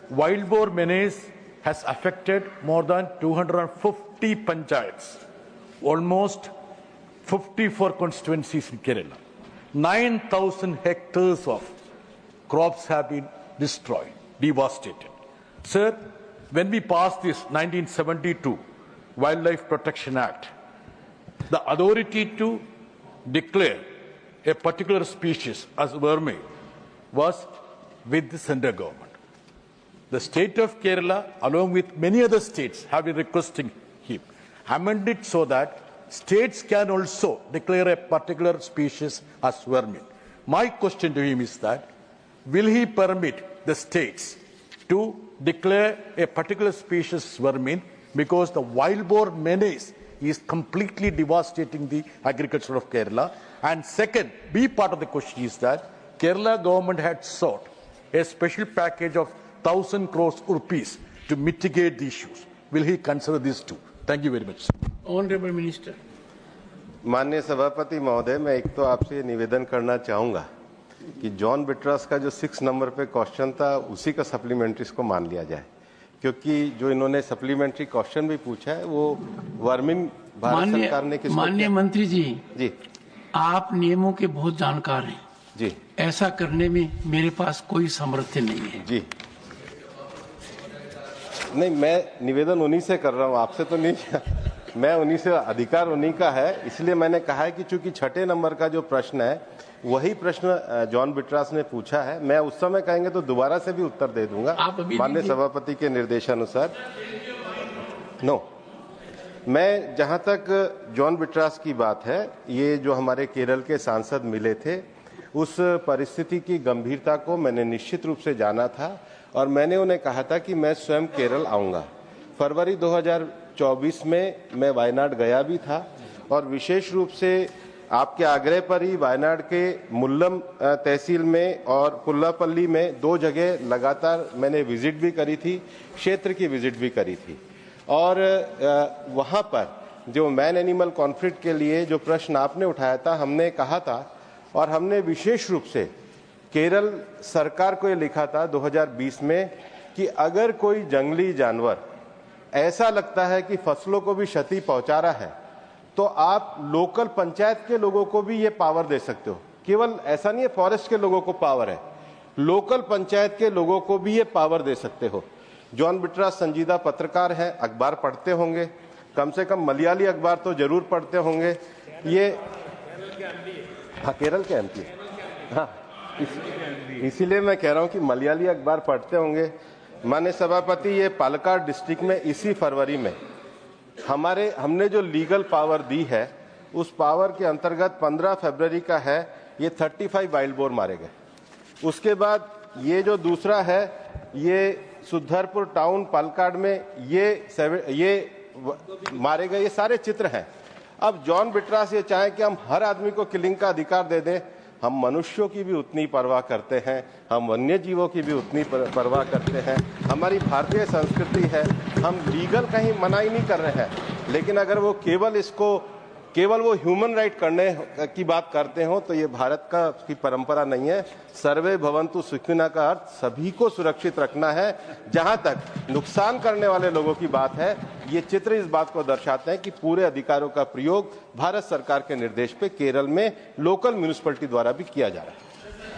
wild boar menace has affected more than 250 panchayats, almost 54 constituencies in Kerala. 9,000 hectares of crops have been destroyed, devastated. Sir, when we passed this 1972 Wildlife Protection Act, the authority to declare a particular species as vermin was with the central government. The state of Kerala, along with many other states, have been requesting him amend it so that states can also declare a particular species as vermin. My question to him is that, will he permit the states to declare a particular species vermin because the wild boar menace is completely devastating the agriculture of Kerala? And second, B part of the question is that Kerala government had sought a special package of 1,000 crores rupees to mitigate the issues. Will he consider these two? Thank you very much. Honorable Minister. माननीय सभापति महोदय, मैं एक तो आपसे निवेदन करना चाहूँगा कि जॉन बिट्रास का जो 6 नंबर पे क्वेश्चन था उसी का सप्लीमेंट्री इसको मान लिया जाए, क्योंकि जो इन्होंने सप्लीमेंट्री क्वेश्चन भी पूछा है वो वर्मिंग भारत सरकार ने किसको माननीय मंत्री जी, आप नियमों के बहुत जानकार हैं जी। ऐसा करने में मेरे पास कोई सामर्थ्य नहीं है जी। नहीं, मैं निवेदन उन्हीं से कर रहा हूँ, आपसे तो नहीं। मैं उन्हीं से, अधिकार उन्हीं का है, इसलिए मैंने कहा है कि चूंकि 6 नंबर का जो प्रश्न है वही प्रश्न जॉन बिट्रास ने पूछा है, मैं उस समय कहेंगे तो दोबारा से भी उत्तर दे दूंगा माननीय सभापति के निर्देशानुसार। नो, मैं जहां तक जॉन बिट्रास की बात है, ये जो हमारे केरल के सांसद मिले थे, उस परिस्थिति की गंभीरता को मैंने निश्चित रूप से जाना था और मैंने उन्हें कहा था कि मैं स्वयं केरल आऊंगा। फरवरी 2024 में मैं वायनाड गया भी था और विशेष रूप से आपके आग्रह पर ही वायनाड के मुल्लम तहसील में और पुल्लापल्ली में 2 जगह लगातार मैंने विजिट भी करी थी, क्षेत्र की विजिट भी करी थी। और वहां पर जो मैन एनिमल कॉन्फ्लिक्ट के लिए जो प्रश्न आपने उठाया था, हमने कहा था और हमने विशेष रूप से केरल सरकार को ये लिखा था 2020 में कि अगर कोई जंगली जानवर ऐसा लगता है कि फसलों को भी क्षति पहुंचा रहा है तो आप लोकल पंचायत के लोगों को भी ये पावर दे सकते हो। केवल ऐसा नहीं है फॉरेस्ट के लोगों को पावर है, लोकल पंचायत के लोगों को भी ये पावर दे सकते हो। जॉन बिट्रास संजीदा पत्रकार हैं, अखबार पढ़ते होंगे, कम से कम मलयाली अखबार तो जरूर पढ़ते होंगे। ये केरल के एमपी, हाँ, इसीलिए मैं कह रहा हूं कि मलयाली अखबार पढ़ते होंगे। माननीय सभापति, ये पालक्काड डिस्ट्रिक्ट में इसी फरवरी में हमने जो लीगल पावर दी है, उस पावर के अंतर्गत 15 फरवरी का है, ये 35 वाइल्ड बोर मारे गए। उसके बाद ये जो दूसरा है, ये सुधरपुर टाउन पालक्काड में ये मारे गए, ये सारे चित्र हैं। अब जॉन बिट्रास ये चाहे कि हम हर आदमी को किलिंग का अधिकार दे दें, हम मनुष्यों की भी उतनी परवाह करते हैं, हम वन्य जीवों की भी उतनी परवाह करते हैं। हमारी भारतीय संस्कृति है, हम लीगल कहीं मनाही नहीं कर रहे हैं, लेकिन अगर वो केवल वो ह्यूमन राइट करने की बात करते हो तो ये भारत की परंपरा नहीं है। सर्वे भवन्तु सुखिनः का अर्थ सभी को सुरक्षित रखना है। जहां तक नुकसान करने वाले लोगों की बात है, ये चित्र इस बात को दर्शाते हैं कि पूरे अधिकारों का प्रयोग भारत सरकार के निर्देश पे केरल में लोकल म्युनिसिपैलिटी द्वारा भी किया जा रहा है।